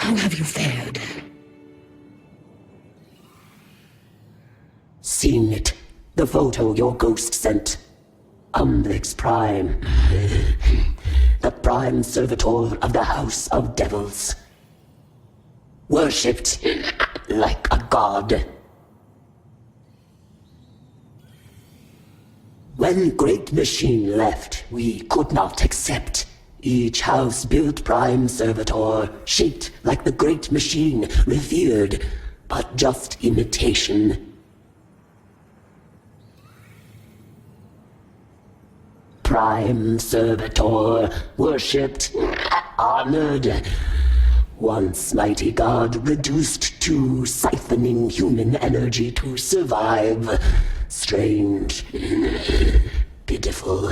How have you fared? Seen it. The photo your ghost sent. Umbrix Prime. The prime servitor of the House of Devils. Worshipped like a god. When Great Machine left, we could not accept. Each house built prime servitor, shaped like the Great Machine, revered, but just imitation. Prime servitor, worshipped, honored. Once mighty god reduced to siphoning human energy to survive. Strange, pitiful.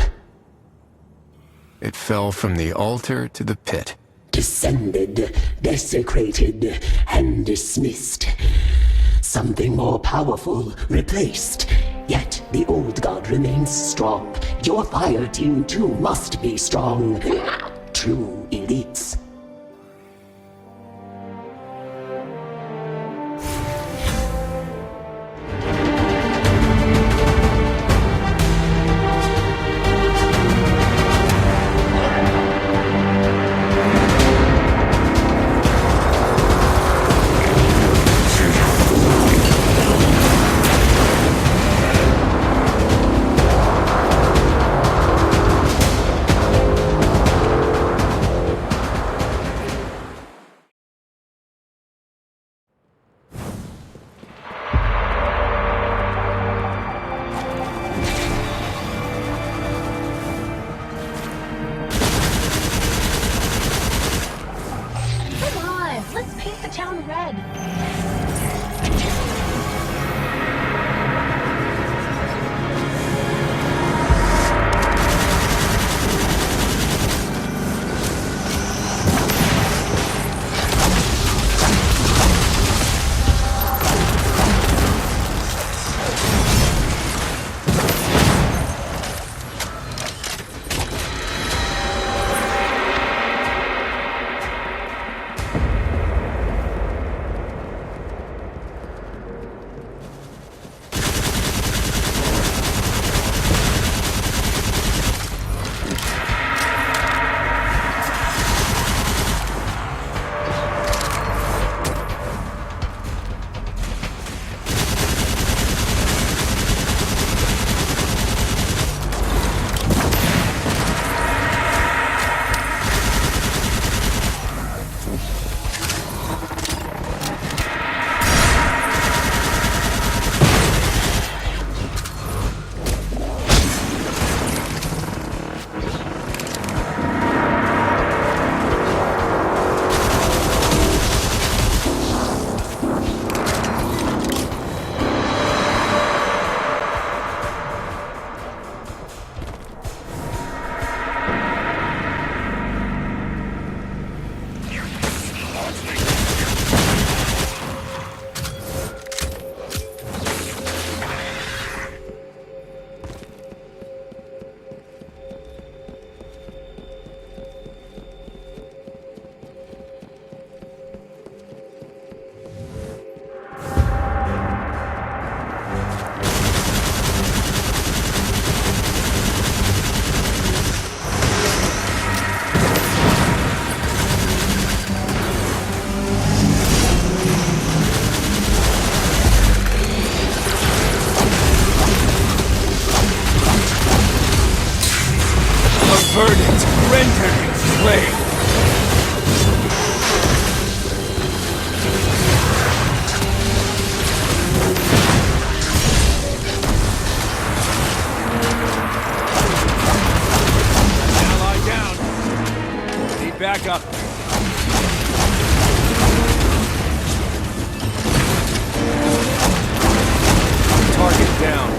It fell from the altar to the pit. Descended, desecrated, and dismissed. Something more powerful replaced. Yet the old god remains strong. Your fire team too must be strong. True elites. verdict rendered in flame. Ally down. Need backup. Target down.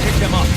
pick them up.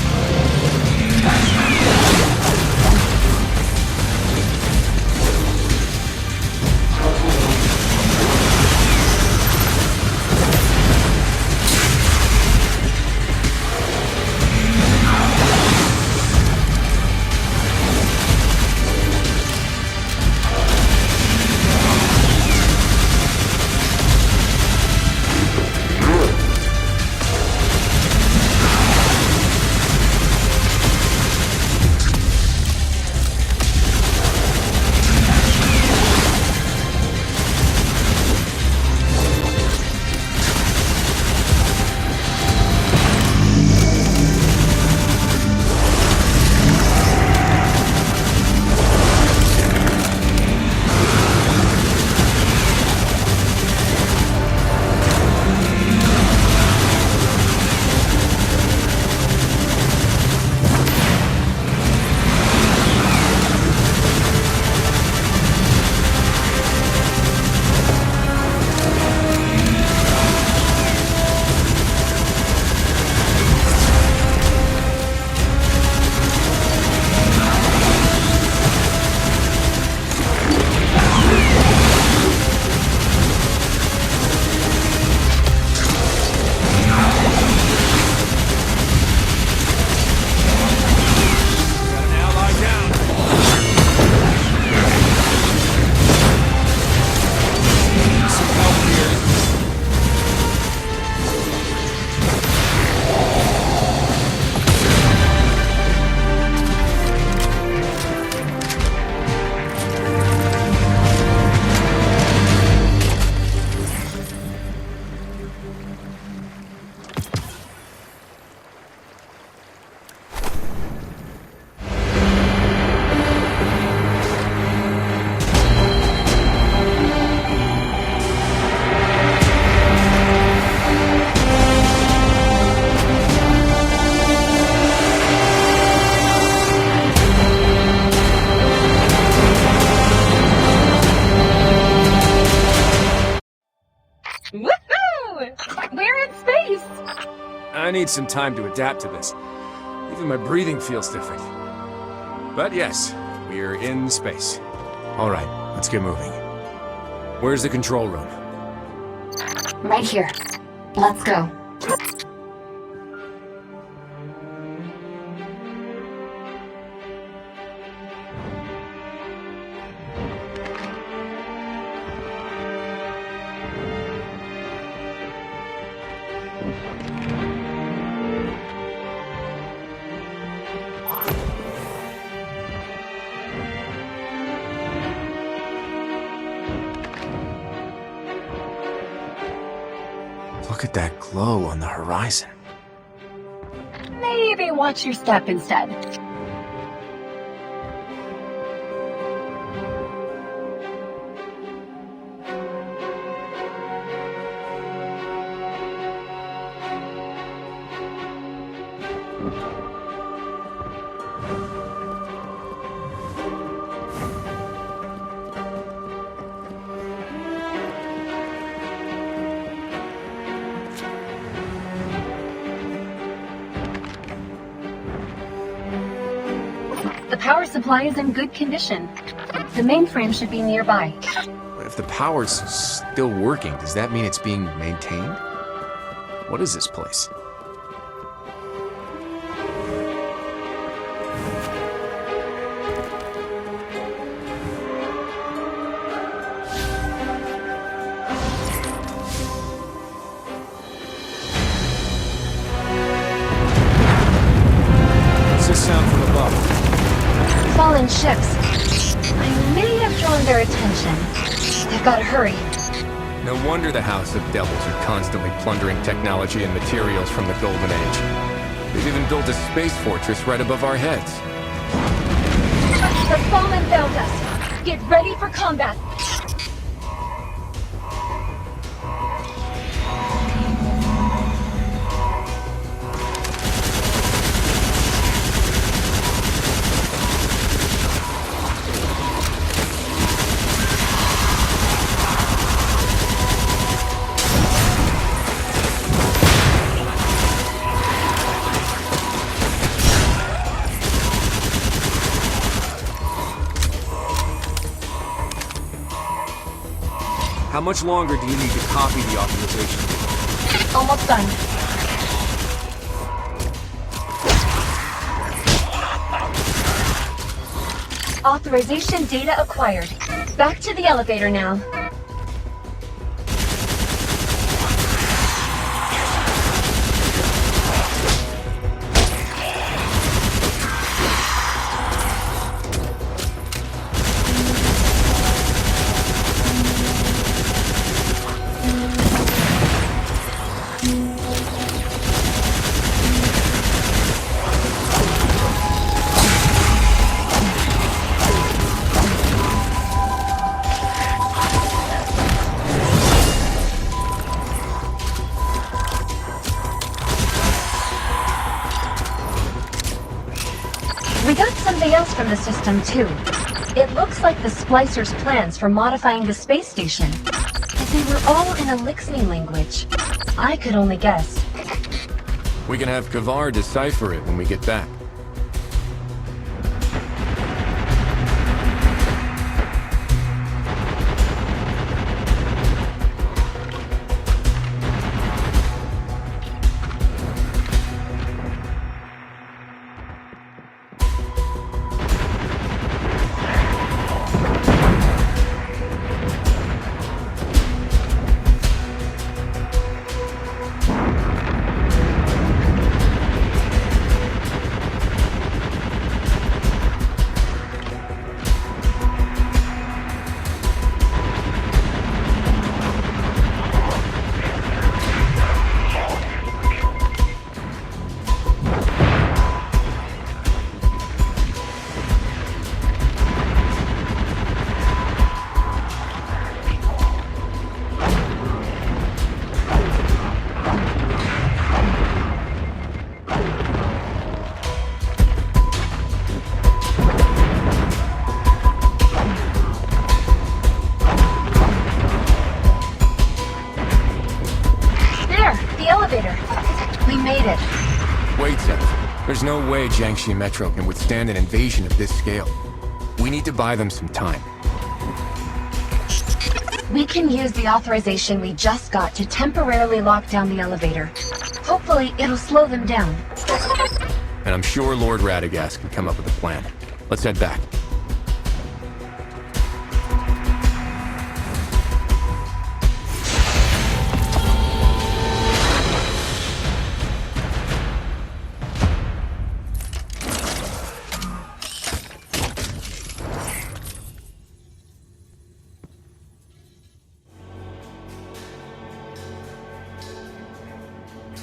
Woohoo! We're in space! I need some time to adapt to this. Even my breathing feels different. But yes, we're in space. All right, let's get moving. Where's the control room? Right here. Let's go. Look at that glow on the horizon. Maybe watch your step instead. The power supply is in good condition. The mainframe should be nearby. If the power's still working, does that mean it's being maintained? What is this place? What's this sound from above? Fallen ships. I may have drawn their attention. I've got to hurry. No wonder the House of Devils are constantly plundering technology and materials from the Golden Age. They've even built a space fortress right above our heads. The Fallen found us. Get ready for combat. How much longer do you need to copy the authorization? Almost done. Authorization data acquired. Back to the elevator now. We got something else from the system, too. It looks like the Splicers' plans for modifying the space station. But they were all in a Lixni language. I could only guess. We can have Kavar decipher it when we get back. Wait, Seth. There's no way Jiangxi Metro can withstand an invasion of this scale. We need to buy them some time. We can use the authorization we just got to temporarily lock down the elevator. Hopefully, it'll slow them down. And I'm sure Lord Radagast can come up with a plan. Let's head back.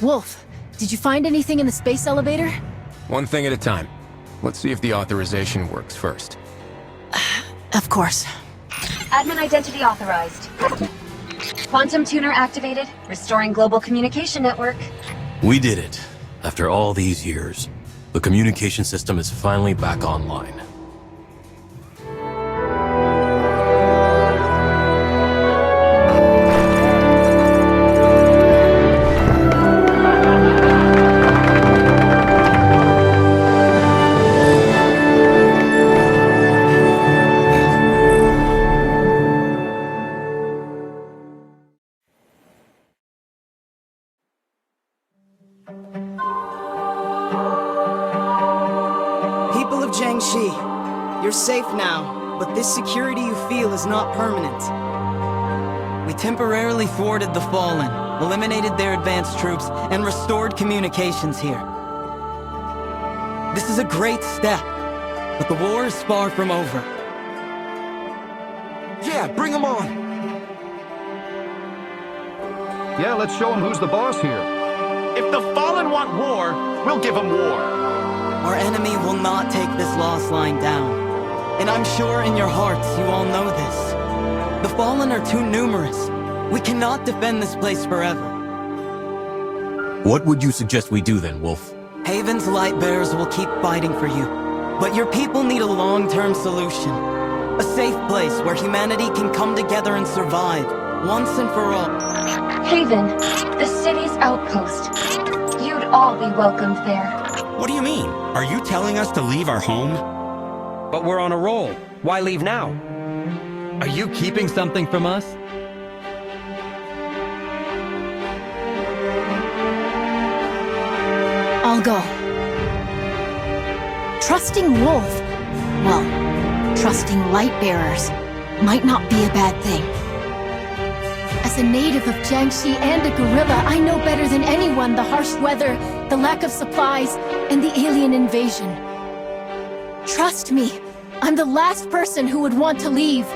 Wolf, did you find anything in the space elevator? One thing at a time. Let's see if the authorization works first. Of course. Admin identity authorized. Quantum tuner activated, restoring global communication network. We did it. After all these years, the communication system is finally back online. People of Jiangxi, you're safe now, but this security you feel is not permanent. We temporarily thwarted the Fallen, eliminated their advanced troops, and restored communications here. This is a great step, but the war is far from over. Yeah, bring him on! Yeah, let's show him who's the boss here. If the Fallen want war, we'll give them war. Our enemy will not take this lost line down. And I'm sure in your hearts you all know this. The Fallen are too numerous. We cannot defend this place forever. What would you suggest we do then, Wolf? Haven's Lightbearers will keep fighting for you. But your people need a long-term solution. A safe place where humanity can come together and survive, once and for all. Haven, the city's outpost. You'd all be welcomed there. What do you mean? Are you telling us to leave our home? But we're on a roll. Why leave now? Are you keeping something from us? I'll go. Trusting Wolf, well, trusting Lightbearers, might not be a bad thing. As a native of Jiangxi and a guerrilla, I know better than anyone the harsh weather, the lack of supplies, and the alien invasion. Trust me, I'm the last person who would want to leave.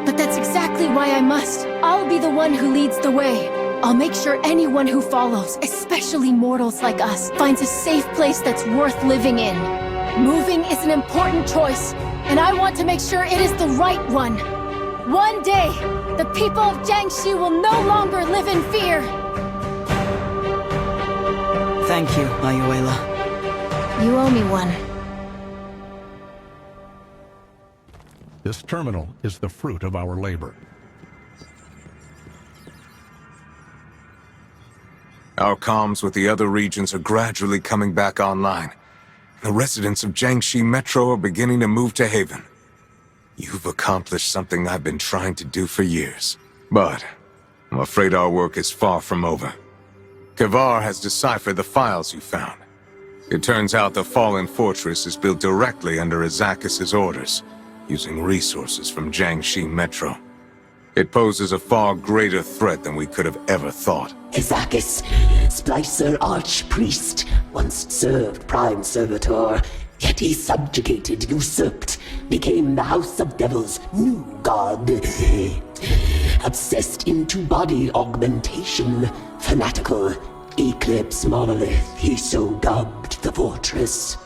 But that's exactly why I must. I'll be the one who leads the way. I'll make sure anyone who follows, especially mortals like us, finds a safe place that's worth living in. Moving is an important choice, and I want to make sure it is the right one. One day, the people of Jiangxi will no longer live in fear. Thank you, Ayuela. You owe me one. This terminal is the fruit of our labor. Our comms with the other regions are gradually coming back online. The residents of Jiangxi Metro are beginning to move to Haven. You've accomplished something I've been trying to do for years. But I'm afraid our work is far from over. Kavar has deciphered the files you found. It turns out the Fallen Fortress is built directly under Azakis' orders, using resources from Jiangxi Metro. It poses a far greater threat than we could have ever thought. Azakis, Splicer Archpriest, once served Prime Servitor, yet he subjugated, usurped, became the House of Devils' new god. Obsessed into body augmentation, fanatical, Eclipse Monolith, he so dubbed the fortress.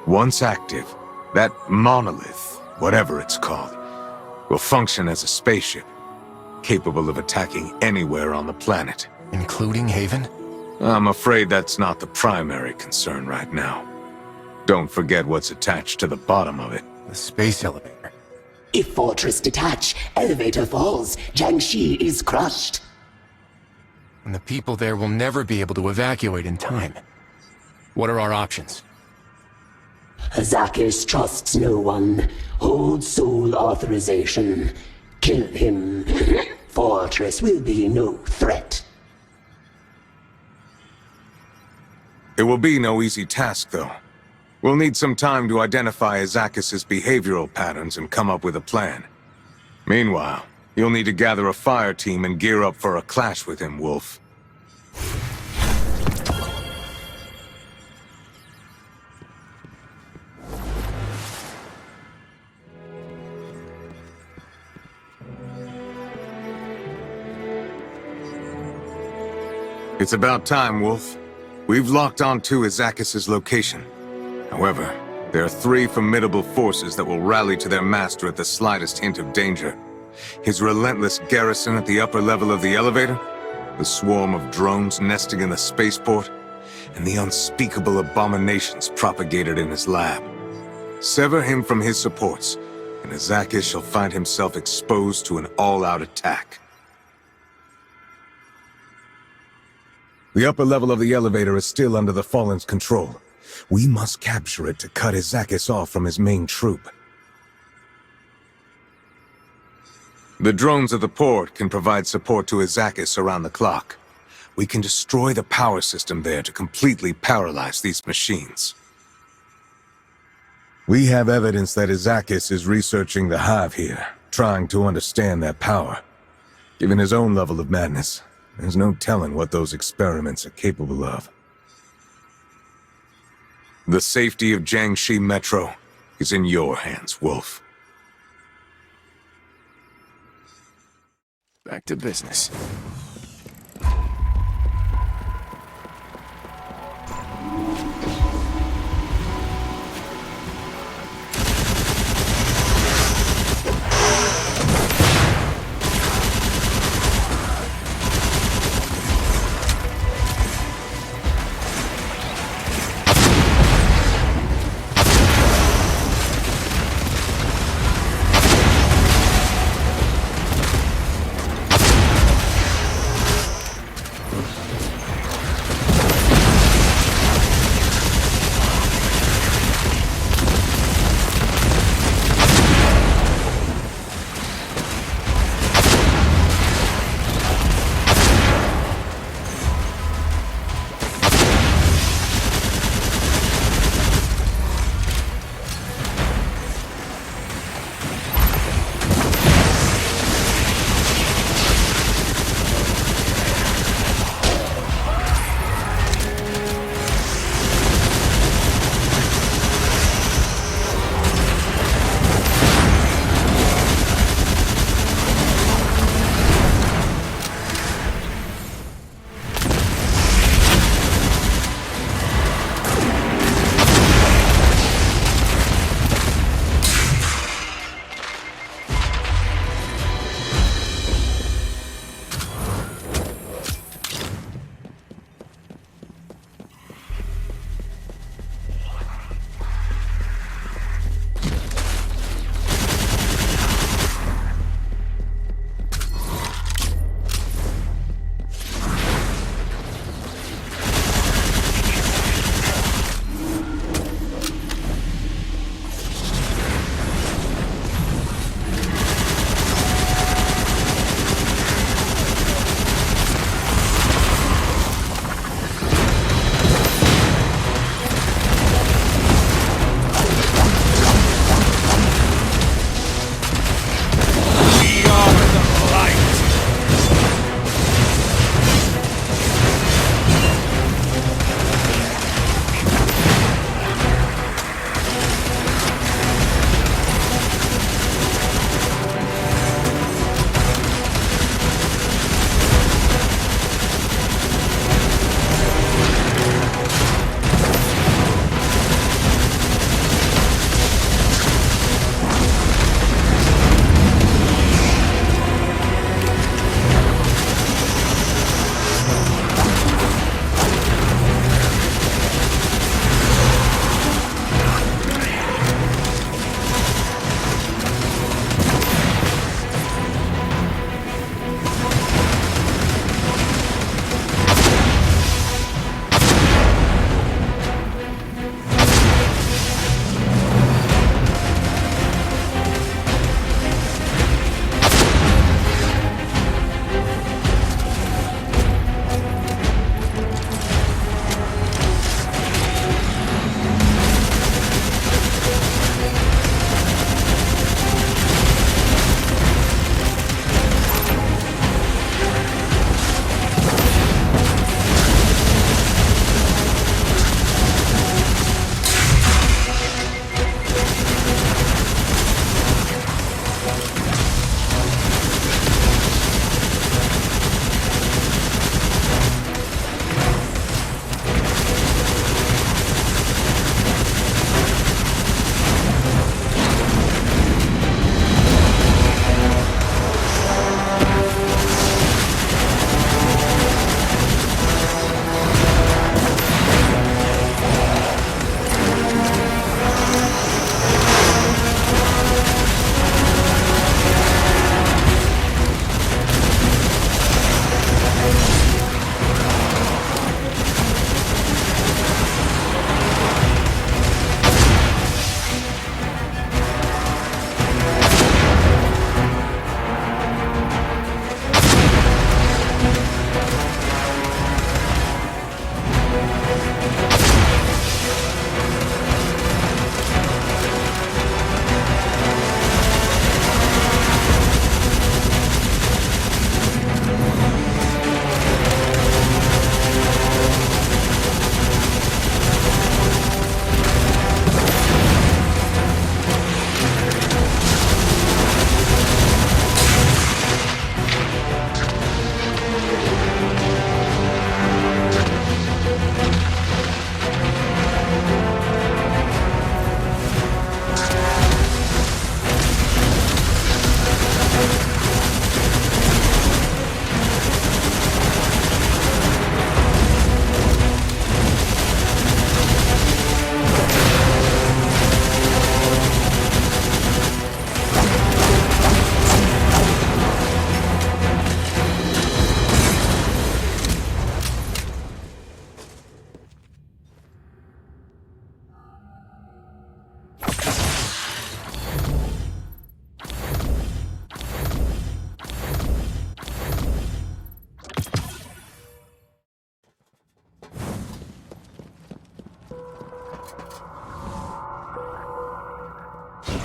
Once active, that monolith, whatever it's called, will function as a spaceship, capable of attacking anywhere on the planet. Including Haven? I'm afraid that's not the primary concern right now. Don't forget what's attached to the bottom of it. The space elevator. If fortress detach, elevator falls, Jiangxi is crushed. And the people there will never be able to evacuate in time. What are our options? Azakis trusts no one. Hold sole authorization. Kill him. Fortress will be no threat. It will be no easy task, though. We'll need some time to identify Azakis' behavioral patterns and come up with a plan. Meanwhile, you'll need to gather a fire team and gear up for a clash with him, Wolf. It's about time, Wolf. We've locked onto Azakis' location. However, there are 3 formidable forces that will rally to their master at the slightest hint of danger. His relentless garrison at the upper level of the elevator, the swarm of drones nesting in the spaceport, and the unspeakable abominations propagated in his lab. Sever him from his supports, and Azakis shall find himself exposed to an all-out attack. The upper level of the elevator is still under the Fallen's control. We must capture it to cut Azakis off from his main troop. The drones of the port can provide support to Azakis around the clock. We can destroy the power system there to completely paralyze these machines. We have evidence that Azakis is researching the Hive here, trying to understand that power. Given his own level of madness, there's no telling what those experiments are capable of. The safety of Jiangxi Metro is in your hands, Wolf. Back to business.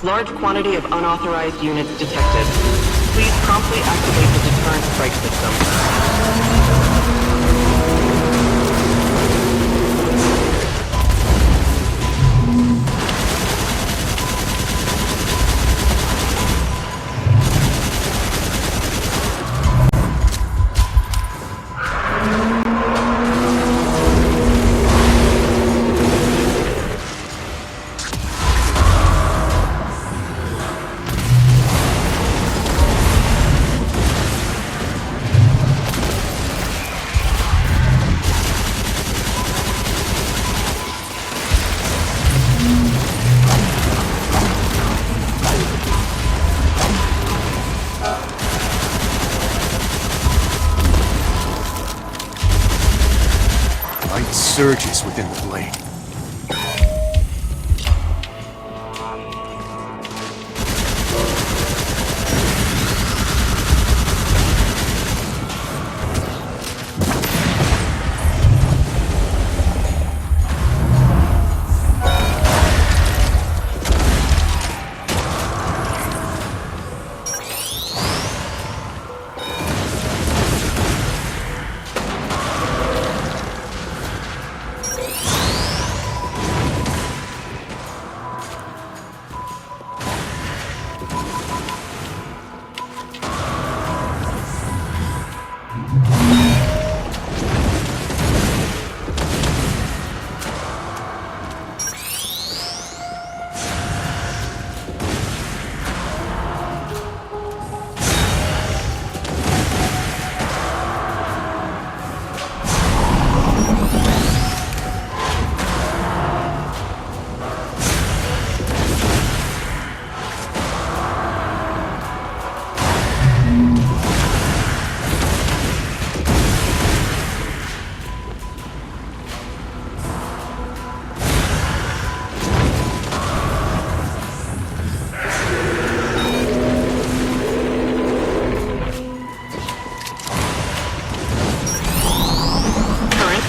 Large quantity of unauthorized units detected. Please promptly activate the deterrent strike system. Light surges within the blade.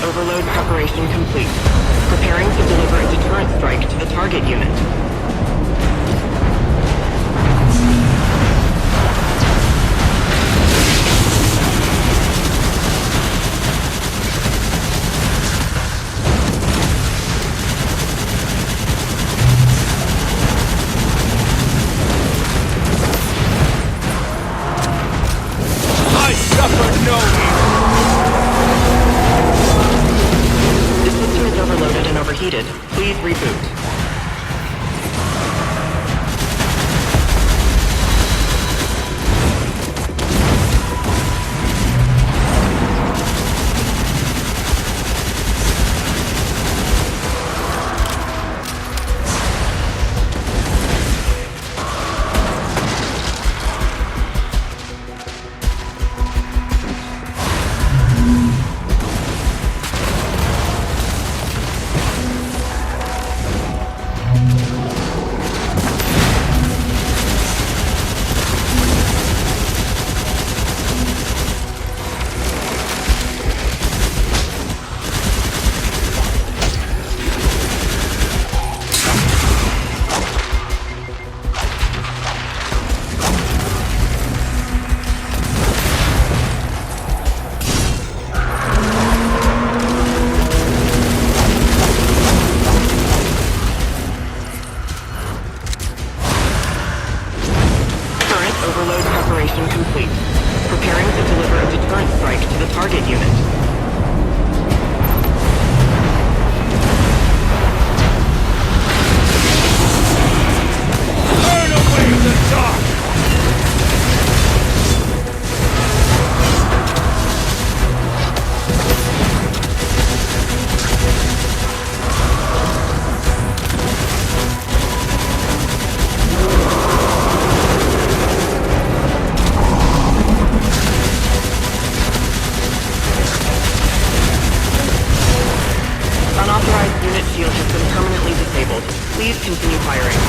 Overload preparation complete. Preparing to deliver a deterrent strike to the target unit. I suffer no Overloaded and overheated. Please reboot. Overload preparation complete. Preparing to deliver a deterrent strike to the target unit. Burn away the dark! Unauthorized unit shield has been permanently disabled. Please continue firing.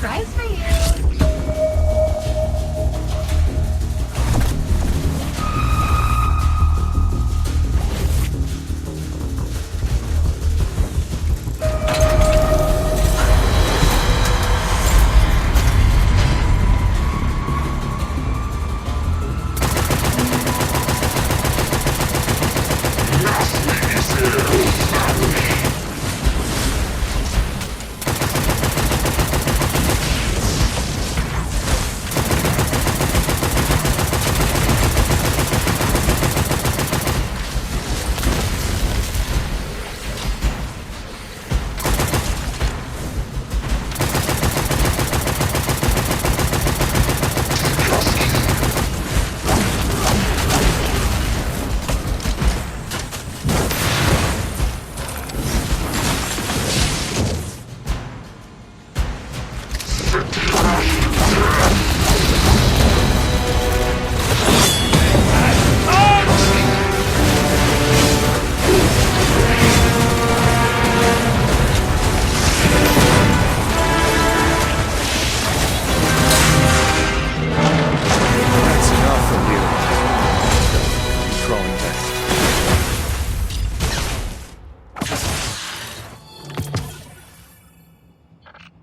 surprise for you.